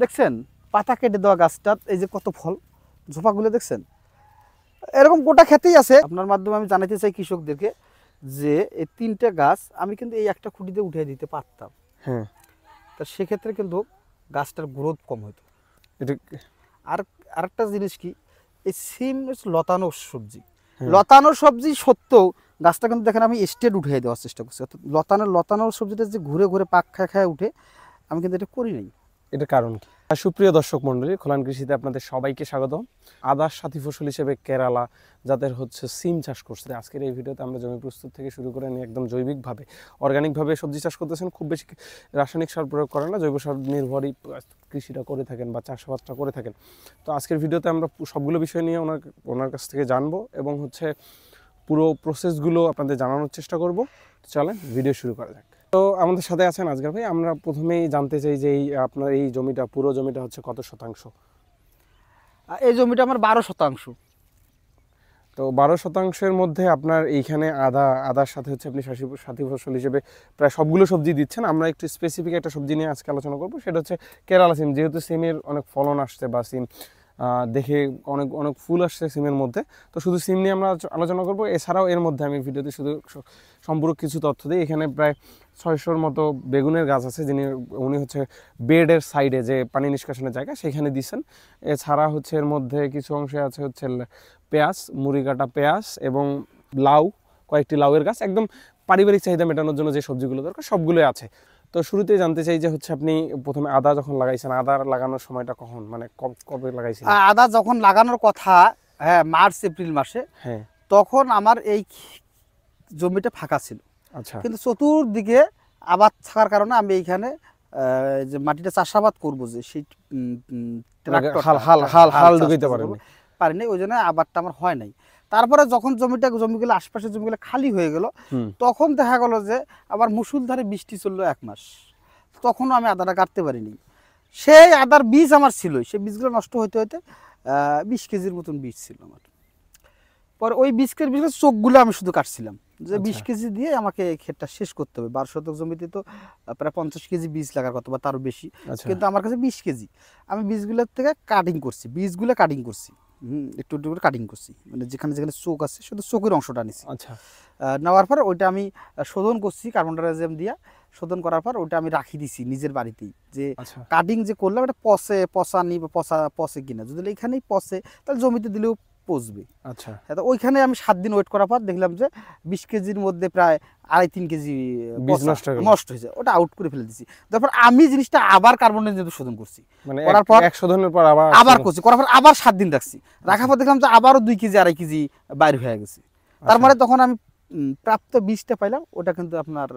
দেখছেন পাতা কেটে দেওয়া গাছটা, এই যে কত ফল, ঝোপাগুলো দেখছেন, এরকম গোটা খেতেই আছে। আপনার মাধ্যমে আমি জানাতে চাই কৃষকদেরকে যে এই 3টে গাছ আমি কিন্তু এই একটা খুঁটিতে উঠিয়ে দিতে পারতাম। হ্যাঁ, তা সেক্ষেত্রে কিন্তু গাছটার গ্রোথ কম হতো। এটা আর আরেকটা জিনিস কি, এই সিম লতানো সবজি, লতানো সবজি সত্ত্বেও গাছটা কিন্তু দেখেন আমি স্টেট উঠিয়ে দেওয়ার চেষ্টা করছি। অর্থাৎ লতানো সবজিটা যে ঘুরে ঘুরে পাক খায় উঠে, আমি কিন্তু এটা করি নাই। এটা কারণ কি? সুপ্রিয় দর্শক মণ্ডলী, খোলান কৃষিতে আপনাদের সবাইকে স্বাগত। আদার সাথী ফসল হিসেবে কেরালা যাদের হচ্ছে সিম চাষ করছে, আজকের এই ভিডিওতে আমরা জমি প্রস্তুত থেকে শুরু করে নিয়ে একদম জৈবিকভাবে অর্গানিকভাবে সবজি চাষ করতেছেন। খুব বেশি রাসায়নিক সার প্রয়োগ করেন না, জৈব সার নির্ভরই কৃষিটা করে থাকেন বা চাষাবাদটা করে থাকেন। তো আজকের ভিডিওতে আমরা সবগুলো বিষয় নিয়ে ওনার কাছ থেকে জানবো এবং হচ্ছে পুরো প্রসেসগুলো আপনাদের জানানোর চেষ্টা করব। চলেন ভিডিও শুরু করা যাক। তো আমাদের সাথে আছেন আজকের ভাই। আমরা প্রথমেই জানতে চাই যে আপনার এই জমিটা, পুরো জমিটা হচ্ছে কত শতাংশ? এই জমিটা আমার 12%। তো 12%-এর মধ্যে আপনার এইখানে আদার সাথে হচ্ছে আপনি সাথী ফসল হিসেবে প্রায় সবগুলো সবজি দিচ্ছেন। আমরা একটু স্পেসিফিক একটা সবজি নিয়ে আজকে আলোচনা করবো, সেটা হচ্ছে কেরালা সিম। যেহেতু সিমের অনেক ফলন আসছে বা সিম দেখে অনেক অনেক ফুল আসছে সিমের মধ্যে, তো শুধু সিম নিয়ে আমরা আলোচনা করবো। এছাড়াও এর মধ্যে আমি ভিডিওতে শুধু সম্পূর্ণ কিছু তথ্য দিই। এখানে প্রায় 600-র মতো বেগুনের গাছ আছে, উনি হচ্ছে বেডের সাইডে যে পানি নিষ্কাশনের জায়গা সেখানে দিচ্ছেন। এছাড়া হচ্ছে এর মধ্যে কিছু অংশে আছে হচ্ছে পেঁয়াজ, মুড়ি কাটা পেঁয়াজ এবং লাউ, কয়েকটি লাউয়ের গাছ। একদম পারিবারিক চাহিদা মেটানোর জন্য যে সবজিগুলো দরকার সবগুলোই আছে। তো শুরুতেই জানতে চাই যে হচ্ছে আপনি প্রথমে আদা যখন লাগাইছেন, আদা লাগানোর সময়টা কখন, মানে কবে লাগাইছেন? আদা যখন লাগানোর কথা, হ্যাঁ, মার্চ এপ্রিল মাসে, হ্যাঁ, তখন আমার এই জমিটা ফাঁকা ছিল। আচ্ছা। কিন্তু চতুর্দিকে আবাদ থাকার কারণে আমি এইখানে যে মাটিটা চাষাবাদ করবো, যে সেই হাল ঢুকাইতে পারিনি, ওই জন্য আবাদটা আমার হয় নাই। তারপরে যখন জমিগুলো আশপাশের জমিগুলো খালি হয়ে গেল, তখন দেখা গেল যে আবার মুষলধারে বৃষ্টি চললো 1 মাস, তখনও আমি আদাটা কাটতে পারিনি। সেই আদার বীজ আমার ছিল, সেই বীজগুলো নষ্ট হইতে হইতে 20 কেজির মতন বীজ ছিল আমার। পরে ওই 20 কেজির বীজের চোখগুলো আমি শুধু কাটছিলাম, যে 20 কেজি দিয়ে আমাকে এই ক্ষেতটা শেষ করতে হবে। 12 শতক জমিতে তো প্রায় 50 কেজি বীজ লাগার কথা বা তারও বেশি, কিন্তু আমার কাছে 20 কেজি। আমি বীজগুলোর থেকে কাটিং করছি, একটু একটু করে কাটিং করছি, মানে যেখানে যেখানে চোখ আছে শুধু চোখের অংশটা নিছি। আচ্ছা, নেওয়ার পর ওইটা আমি শোধন করছি কার্বন ডাইঅক্সাইড দিয়া। শোধন করার পর ওইটা আমি রাখি দিছি নিজের বাড়িতেই, যে কাটিং যে করলাম এটা পচে কিনা, যদি এখানেই পচে তাহলে জমিতে দিলেও পচবে। আচ্ছা, তো ওইখানে আমি 7 দিন ওয়েট করার পর দেখলাম যে 20 কেজির মধ্যে প্রায় 2.5-3 কেজি নষ্ট হয়েছে, ওটা আউট করে ফেলে দিছি। তারপর আমি জিনিসটা আবার কার্বন ডাইঅক্সাইড শোধন করছি, করার পর এক শোধনের পর আবার করছি, করার পর আবার 7 দিন রাখছি। রাখার পর দেখলাম যে আবারও 2 কেজি 2.5 কেজি বাইরে হয়ে গেছে। তার মানে তখন আমি প্রাপ্ত বীজটা পাইলাম, ওটা কিন্তু আপনার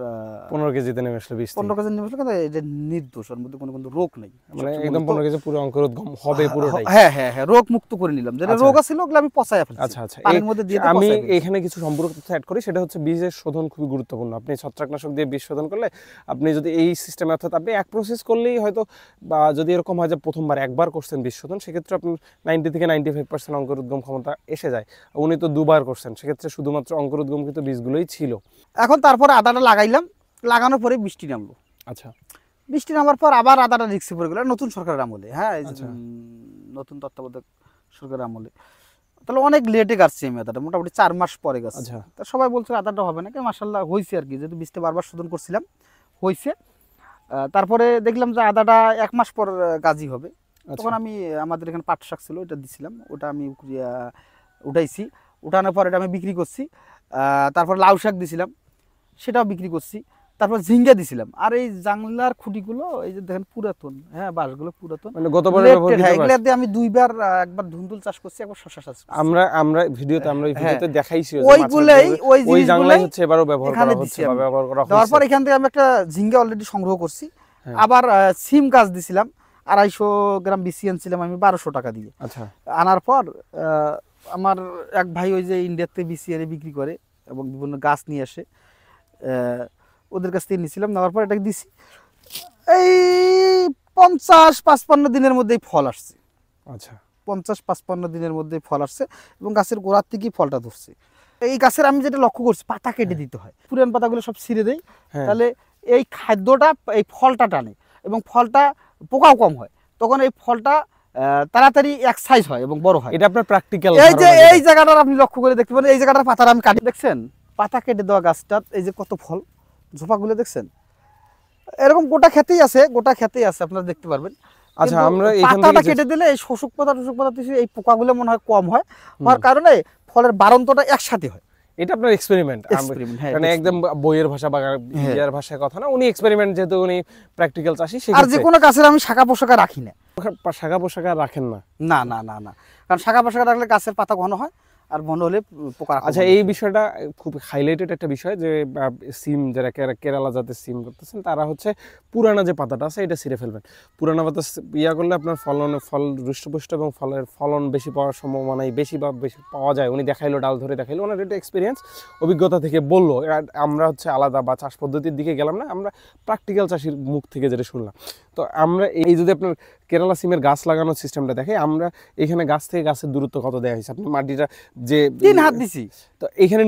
15 কেজিতে নেমে আসলো। 15 কেজি নেমে আসলো, কিন্তু এটা নির্দোষ, ওর মধ্যে কোনো রোগ নেই, মানে একদম 15 কেজি পুরো অঙ্কুরোদ্গম হবে পুরোটাই। হ্যাঁ, রোগ মুক্ত করে নিলাম, যেটা রোগ ছিল ওগুলো আমি পচায়া ফেলছি। আচ্ছা, পানির মধ্যে দিয়ে আমি এখানে কিছু সম্পূরক তথ্য অ্যাড করি, সেটা হচ্ছে বীজের শোধন খুবই গুরুত্বপূর্ণ। আপনি ছত্রাকনাশক দিয়ে বীজ শোধন করলে, আপনি যদি এই সিস্টেমে, অর্থাৎ আপনি এক প্রসেস করলেই হয়তো, বা যদি এরকম হয় যে প্রথমবার একবার করছেন বীজ শোধন, সেক্ষেত্রে আপনার 90 থেকে 95% অঙ্কুরোদ্গম ক্ষমতা এসে যায়। উনি তো 2বার করছেন, সেক্ষেত্রে শুধুমাত্র অঙ্কুরোদ্গমকৃত বীজগুলোই ছিল। এখন তারপরে আদাটা লাগাইলাম, লাগানোর পরে বৃষ্টি নামলো। আচ্ছা, বৃষ্টি নামার পর আবার আদাটা রিক্সে পড়ে গেল নতুন সরকারের আমলে। হ্যাঁ, নতুন তত্ত্বাবধায়ক সরকারের আমলে, তাহলে অনেক লেটে গাছছি আমি আদাটা, মোটামুটি 4 মাস পরে গাছ। তা সবাই বলছে আদাটা হবে না, মাশাআল্লাহ হয়েছে আর কি, যেহেতু বীজটা বারবার শোধন করছিলাম হয়েছে। তারপরে দেখলাম যে আদাটা 1 মাস পর গাছই হবে। তখন আমি আমাদের এখানে পাট শাক ছিল, ওটা দিছিলাম, ওটা আমি উঠাইছি। উঠানোর পর এটা আমি বিক্রি করছি। তারপর লাউ শাক দিছিলাম, সেটাও বিক্রি করছি। তারপর ঝিঙ্গা দিছিলাম। আর এই জানলার খুঁটিগুলো এই যে দেখেন পুরাতন, হ্যাঁ, বাঁশগুলো পুরাতন, মানে গতবারে এগুলা দিয়ে আমি 2বার, একবার ধুন্দুল চাষ করছি, একবার শশা চাষ করছি। আমরা ভিডিওতে দেখাইছি যে ওই জাংলাই হচ্ছে এবারও ব্যবহার করা হচ্ছে বা ব্যবহার করা হচ্ছে। তারপর এখান থেকে আমি একটা ঝিঙ্গা অলরেডি সংগ্রহ করছি। আবার সিম গাছ দিছিলাম, 250 গ্রাম বিসি আনছিলাম আমি 1200 টাকা দিয়ে। আচ্ছা, আনার পর আমার এক ভাই ওই যে ইন্ডিয়াতে বিসি এনে বিক্রি করে এবং বিভিন্ন গাছ নিয়ে আসে, ওদের কাছ থেকে নিয়েছিলাম। নেওয়ার পর এটাকে দিছি, এই 50-55 দিনের মধ্যেই ফল আসছে। আচ্ছা, 50-55 দিনের মধ্যে ফল আসছে এবং গাছের গোড়ার থেকেই ফলটা ধরছে। এই গাছের আমি যেটা লক্ষ্য করছি, পাতা কেটে দিতে হয়, পুরান পাতাগুলো সব ছিঁড়ে দেয়, তাহলে এই খাদ্যটা এই ফলটা টানে এবং ফলটা পোকাও কম হয়। তখন এই ফলটা তাড়াতাড়ি এক সাইজ হয় এবং বড় হয়। এটা আপনার প্র্যাকটিক্যাল এই যে এই জায়গাটা আপনি লক্ষ্য করে দেখতে পারেন, এই জায়গাটার পাতা আমি কাটি দেখছেন, পাতা কেটে দেওয়া গাছটা এই যে কত ফল ঝোপাগুলো দেখছেন, এরকম গোটা খেতেই আছে, গোটা খেতেই আছে আপনারা দেখতে পারবেন। আচ্ছা, কিন্তু আমরা এখান পাতাটা থেকে কেটে দিলে এই শোষক পাতা এই পোকাগুলো মনে হয় কম হয়, হওয়ার কারণে ফলের বাড়ন্তটা একসাথে হয়। এটা আপনার এক্সপেরিমেন্ট, মানে একদম বইয়ের ভাষা বা ইয়ার ভাষায় কথা না, উনি এক্সপেরিমেন্ট, যেহেতু উনি প্র্যাকটিক্যাল চাষী। আর যে কোনো গাছের আমি শাখা পোশাকা রাখি না, শাখা পোশাকা রাখেন না? না না না না, কারণ শাখা পোশাকা রাখলে গাছের পাতা ঘন হয়, আর ঘন হলে পোকা। আচ্ছা, এই বিষয়টা খুব হাইলাইটেড একটা বিষয় যে সিম যারা কেরালা জাতের সিম করতেছেন তারা হচ্ছে পুরানা যে পাতাটা আছে এটা ছিঁড়ে ফেলবেন। পুরানা পাতা ইয়া করলে আপনার ফল হৃষ্টপুষ্ট এবং ফলের ফলন বেশি পাওয়ার সম্ভাবনাই বেশি পাওয়া যায়। উনি দেখাইলো, ডাল ধরে দেখাইলো, ওনার এটা এক্সপিরিয়েন্স, অভিজ্ঞতা থেকে বললো। আমরা হচ্ছে আলাদা বা চাষ পদ্ধতির দিকে গেলাম না, আমরা প্র্যাকটিক্যাল চাষির মুখ থেকে যেটা শুনলাম। তো আমরা এই যদি আপনার কেরালা সিমের গাছ লাগানোর সিস্টেমটা দেখে, আমরা এখানে গাছ থেকে গাছের দূরত্ব কত দেওয়া হয়েছে? আপনি মাটিটা যে 3 হাত দিছি, তো এখানে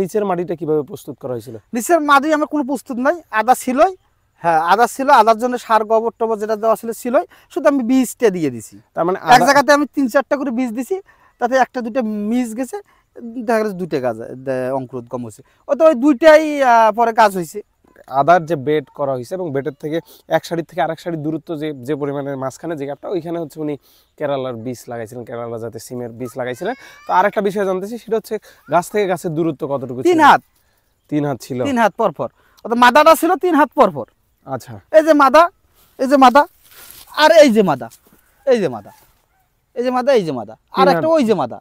নিচের মাটিটা কিভাবে প্রস্তুত করা হয়েছিল? নিচের মাটি আমার কোনো প্রস্তুত নাই, আদা ছিলই, হ্যাঁ আদা ছিল, আদার জন্য সার গোবর টবর যেটা দেওয়া ছিল ছিলই, শুধু আমি বীজটা দিয়ে দিছি। তার মানে এক জায়গাতে আমি 3-4টা করে বীজ দিছি, তাতে 1-2টা মিস গেছে, দেখা গেছে 2টা গাছ অঙ্কুরোদ্গম হয়েছে, তো ওই 2টাই পরে গাছ হয়েছে। আদার যে বেড করা হয়েছে এবং বেডের থেকে এক সারি থেকে আরেক সারির দূরত্ব যে পরিমাণের মাঝখানে যে গ্যাপটা, ওইখানে হচ্ছে উনি কেরালার বীজ লাগাইছিলেন, কেরালা জাতের সিমের বীজ লাগাইছিলেন। তো আরেকটা বিষয় জানতেছি, সেটা হচ্ছে গাছ থেকে গাছের দূরত্ব কতটুকু? 3 হাত। 3 হাত ছিল? 3 হাত পর পর, অত মাদাটা ছিল 3 হাত পর পর। আচ্ছা, এই যে মাদা, এই যে মাদা, আর এই যে মাদা, এই যে মাদা, এই যে মাদা, এই যে মাদা, আর একটা ওই যে মাদা,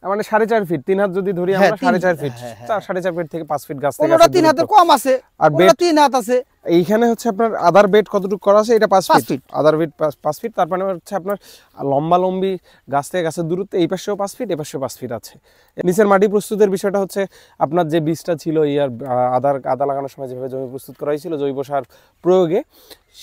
মানে 4.5 ফিট। 3 হাত যদি ধরি আমরা, 4.5 ফিট, 4.5 ফিট থেকে 5 ফিট গাছ থেকে। ওটা 3 হাতের কম আছে, আর বেড 3 হাত আছে। এইখানে হচ্ছে আপনার আদার বেড কতটুকু করা আছে? এটা 5 ফিট। আদার বেড 5 ফিট। তারপরে হচ্ছে আপনার লম্বি গাছ থেকে গাছের দূরত্ব এই পাশেও 5 ফিট, এই পাশেও 5 ফিট আছে। নিচের মাটি প্রস্তুতের বিষয়টা হচ্ছে আপনার যে বীজটা ছিল ইয়ার আদা লাগানোর সময় যেভাবে জমি প্রস্তুত করা হয়েছিল জৈব সার প্রয়োগে,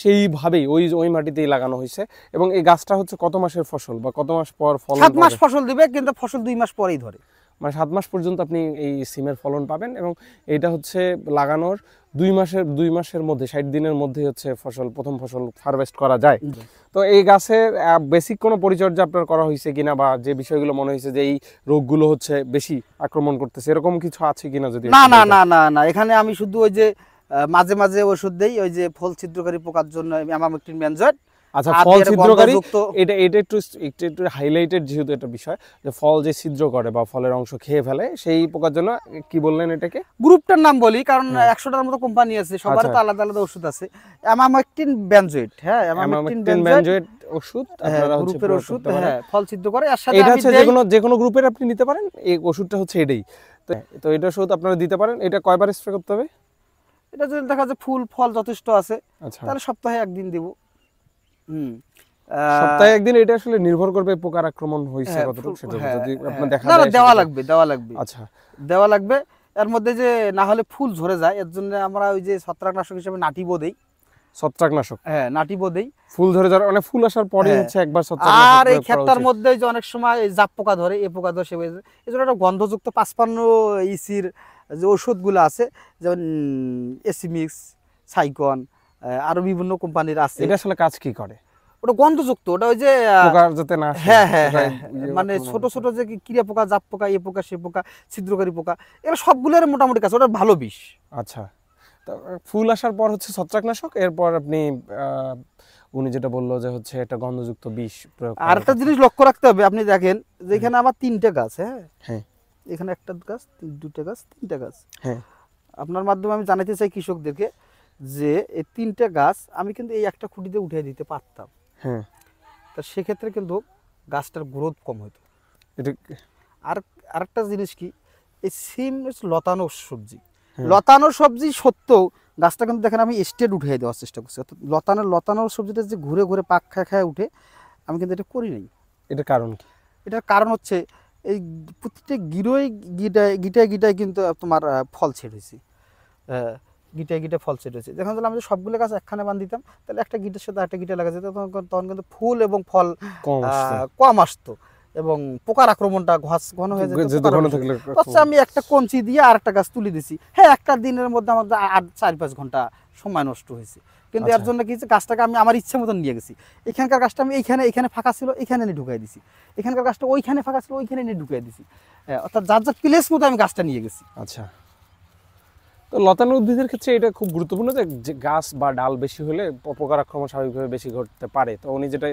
সেইভাবেই ওই মাটিতেই লাগানো হয়েছে। এবং এই গাছটা হচ্ছে কত মাসের ফসল বা কত মাস পর ফলন? 7 মাস ফসল দিবে, কিন্তু ফসল 2 মাস পরেই ধরে। মানে 7 মাস পর্যন্ত আপনি এই সিমের ফলন পাবেন। এবং এটা হচ্ছে লাগানোর 2 মাসের মধ্যে, 60 দিনের মধ্যে হচ্ছে প্রথম ফসল হারভেস্ট করা যায়। তো এই গাছের বেসিক কোনো পরিচর্যা আপনার করা হয়েছে কিনা, বা যে বিষয়গুলো মনে হয়েছে যে এই রোগগুলো হচ্ছে বেশি আক্রমণ করতেছে, এরকম কিছু আছে কিনা? যদি না না না না না, এখানে আমি শুধু ওই যে মাঝে মাঝে ওষুধ দেই, ওই যে ফল ছিদ্রকারী পোকার জন্য অ্যামামেকটিন বেনজয়েড। আচ্ছা, ফল ছিদ্রকারী, এটা একটু হাইলাইটেড যেহেতু একটা বিষয়, যে ফল যে ছিদ্র করে বা ফলের অংশ খেয়ে ফেলে, সেই পোকার জন্য কি বললেন এটাকে? গ্রুপটার নাম বলি, কারণ 100টার মতো কোম্পানি আছে, সবার তো আলাদা আলাদা ওষুধ আছে। অ্যামামেকটিন বেনজয়েড, হ্যাঁ অ্যামামেকটিন বেনজয়েড ওষুধ আপনারা হচ্ছে গ্রুপের ওষুধ, হ্যাঁ ফল ছিদ্র করে। আর সাথে এটা হচ্ছে যে কোনো গ্রুপের আপনি নিতে পারেন, এই ওষুধটা হচ্ছে এটাই। তো এটা ওষুধ আপনারা দিতে পারেন। এটা কয়বার স্প্রে করতে হবে? এটা যদি দেখা যায় ফুল ফল যথেষ্ট আছে, আচ্ছা, তাহলে সপ্তাহে 1 দিন দেব। সপ্তাহে 1 দিন। এটা আসলে নির্ভর করবে পোকার আক্রমণ হইছে কতটুকু, সেটা যদি আপনার দেখা যায়। দেওয়া লাগবে। আচ্ছা, দেওয়া লাগবে। এর মধ্যে যে না হলে ফুল ঝরে যায়, এর জন্য আমরা ওই যে ছত্রাকনাশক হিসেবে নাটিবো দেই। ছত্রাকনাশক? হ্যাঁ, নাটিবো দেই। ফুল ধরে যাওয়ার মানে ফুল আসার পরে হচ্ছে একবার ছত্রাকনাশক। আর এই ক্ষেতটার মধ্যে যে অনেক সময় জাপ পোকা ধরে, এই পোকা ধরে, এই জন্য একটা গন্ধযুক্ত 55 ইসির যে ওষুধগুলো আছে, যেমন এসিমিক্স, সাইকন, আরো বিভিন্ন কোম্পানির আছে। এটা আসলে কাজ কি করে? ওটা গন্ধযুক্ত, ওটা ওই যে পোকা যাতে না আসে। হ্যাঁ হ্যাঁ হ্যাঁ, মানে ছোট ছোট যে কিরা পোকা, জাপ পোকা, এ পোকা, সে পোকা, ছিদ্রকারী পোকা, এগুলো সবগুলোর মোটামুটি কাজ, ওটা ভালো বিষ। আচ্ছা, তো ফুল আসার পর হচ্ছে ছত্রাকনাশক, এরপর আপনি উনি যেটা বললো যে হচ্ছে একটা গন্ধযুক্ত বিষ প্রয়োগ। আর একটা জিনিস লক্ষ্য রাখতে হবে, আপনি দেখেন যে এখানে আমার 3টে গাছ, হ্যাঁ এখানে একটা গাছ, 2টা গাছ, 3টা গাছ। হ্যাঁ, আপনার মাধ্যমে আমি জানাতে চাই কৃষকদেরকে যে এই 3টে গাছ আমি কিন্তু এই একটা খুঁটিতে উঠিয়ে দিতে পারতাম। হ্যাঁ, তা সেক্ষেত্রে কিন্তু গাছটার গ্রোথ কম হতো। আর আরেকটা জিনিস কি, এই সিম লতানো সবজি, লতানো সবজি সত্ত্বেও গাছটা কিন্তু দেখেন আমি স্টেট উঠিয়ে দেওয়ার চেষ্টা করছি। অর্থাৎ লতানোর সবজিটা যে ঘুরে ঘুরে পাক খায় উঠে, আমি কিন্তু এটা করি নাই। এটার কারণ কি? এটার কারণ হচ্ছে এই প্রতিটা গিটায় কিন্তু তোমার ফল ছেড়েছি, গিটায় ফল ছেড়েছি। যখন আমি সবগুলো গাছ একখানে বান দিতাম, তাহলে একটা গিটের সাথে একটা গিটা লাগা যেত, তখন কিন্তু ফুল এবং ফল কম আসতো এবং পোকার আক্রমণটা ঘন হয়ে যেত। আমি একটা কঞ্চি দিয়ে আর একটা গাছ তুলে দিছি, হ্যাঁ একটা দিনের মধ্যে আমাদের 4-5 ঘন্টা সময় নষ্ট হয়েছে। কিন্তু এর জন্য কি হচ্ছে, গাছটাকে আমি আমার ইচ্ছে মতন নিয়ে গেছি। এখানকার গাছটা আমি এইখানে ফাঁকা ছিল, এখানে নিয়ে ঢুকাই দিছি। এখানকার গাছটা ওইখানে ফাঁকা ছিল, ওইখানে নিয়ে ঢুকাই দিছি। অর্থাৎ যার যার প্লেস মতো আমি গাছটা নিয়ে গেছি। আচ্ছা, তো লতানো উদ্ভিদের ক্ষেত্রে এটা খুব গুরুত্বপূর্ণ যে গাছ বা ডাল বেশি হলে পোকার আক্রমণ স্বাভাবিকভাবে বেশি ঘটতে পারে। তো উনি যেটা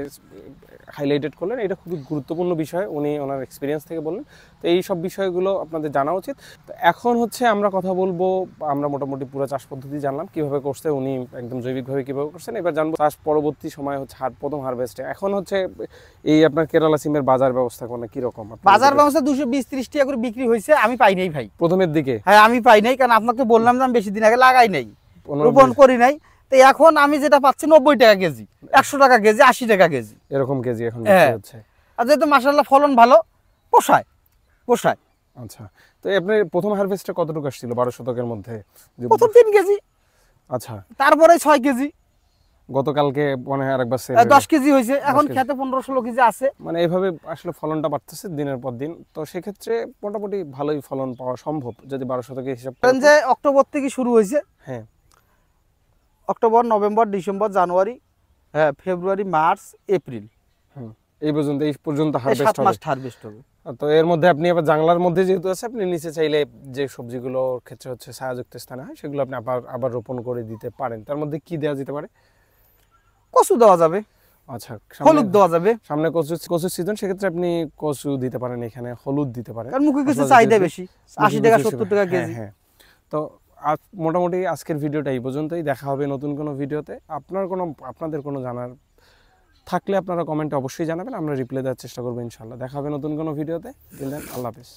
হাইলাইটেড করলেন এটা খুবই গুরুত্বপূর্ণ বিষয়, উনি ওনার এক্সপিরিয়েন্স থেকে বললেন। তো এই সব বিষয়গুলো আপনাদের জানা উচিত। তো এখন হচ্ছে আমরা কথা বলবো, আমরা মোটামুটি পুরো চাষ পদ্ধতি জানলাম কীভাবে করছে উনি, একদম জৈবিকভাবে কীভাবে করছেন। এবার জানবো চাষ পরবর্তী সময় হচ্ছে প্রথম হারভেস্টে। এখন হচ্ছে এই আপনার কেরালা সিমের বাজার ব্যবস্থাপনা কীরকম? বাজার ব্যবস্থা 220-30 টাকা করে বিক্রি হয়েছে, আমি পাই নাই ভাই প্রথমের দিকে। হ্যাঁ আমি পাই নাই, কারণ আপনাকে বললাম যে আমি বেশি দিন আগে লাগাই নাই, রোপণ করি নাই। তো এখন আমি যেটা পাচ্ছি 90 টাকা কেজি, 100 টাকা কেজি, 80 টাকা কেজি এরকম কেজি এখন বিক্রি হচ্ছে। আর যেহেতু মাশাআল্লাহ ফলন ভালো, পোষায়। আচ্ছা, তো আপনি প্রথম হারভেস্টে কতটুকু আসছিল 12 শতকের মধ্যে? প্রথম 3 কেজি, আচ্ছা, তারপরে 6 কেজি, গতকালকে মনে হয় আরেকবার 10 কেজি হয়েছে, এখন খেতে 15-16 কেজি আছে। মানে এইভাবে আসলে ফলনটা বাড়তেছে দিনের পর দিন। তো সেক্ষেত্রে মোটামুটি ভালোই ফলন পাওয়া সম্ভব যদি 12 শতকে হিসাব করেন। যে অক্টোবর থেকে শুরু হয়েছে, হ্যাঁ, অক্টোবর, নভেম্বর, ডিসেম্বর, জানুয়ারি, ফেব্রুয়ারি, মার্চ, এপ্রিল, এই পর্যন্ত হারভেস্ট 7 মাস হারভেস্ট হবে। তো এর মধ্যে আপনি আবার জানলার মধ্যে যেহেতু আছে, আপনি নিচে চাইলে যে সবজিগুলোর ক্ষেত্রে হচ্ছে ছায়াযুক্ত স্থানে হয় সেগুলো আপনি আবার রোপণ করে দিতে পারেন। তার মধ্যে কি দেওয়া যেতে পারে? কচু দেওয়া যাবে, আচ্ছা, হলুদ দেওয়া যাবে। সামনে কচুর সিজন, সেক্ষেত্রে আপনি কচু দিতে পারেন, এখানে হলুদ দিতে পারেন। কারণ মুখে কিছু চাহিদা বেশি, 80 টাকা 70 টাকা কেজি। হ্যাঁ, তো মোটামুটি আজকের ভিডিওটা এই পর্যন্তই। দেখা হবে নতুন কোনো ভিডিওতে। আপনাদের কোনো জানার থাকলে আপনারা কমেন্টে অবশ্যই জানাবেন, আমরা রিপ্লাই দেওয়ার চেষ্টা করবো ইনশাল্লাহ। দেখা হবে নতুন কোনো ভিডিওতে। আল্লাহ হাফেজ।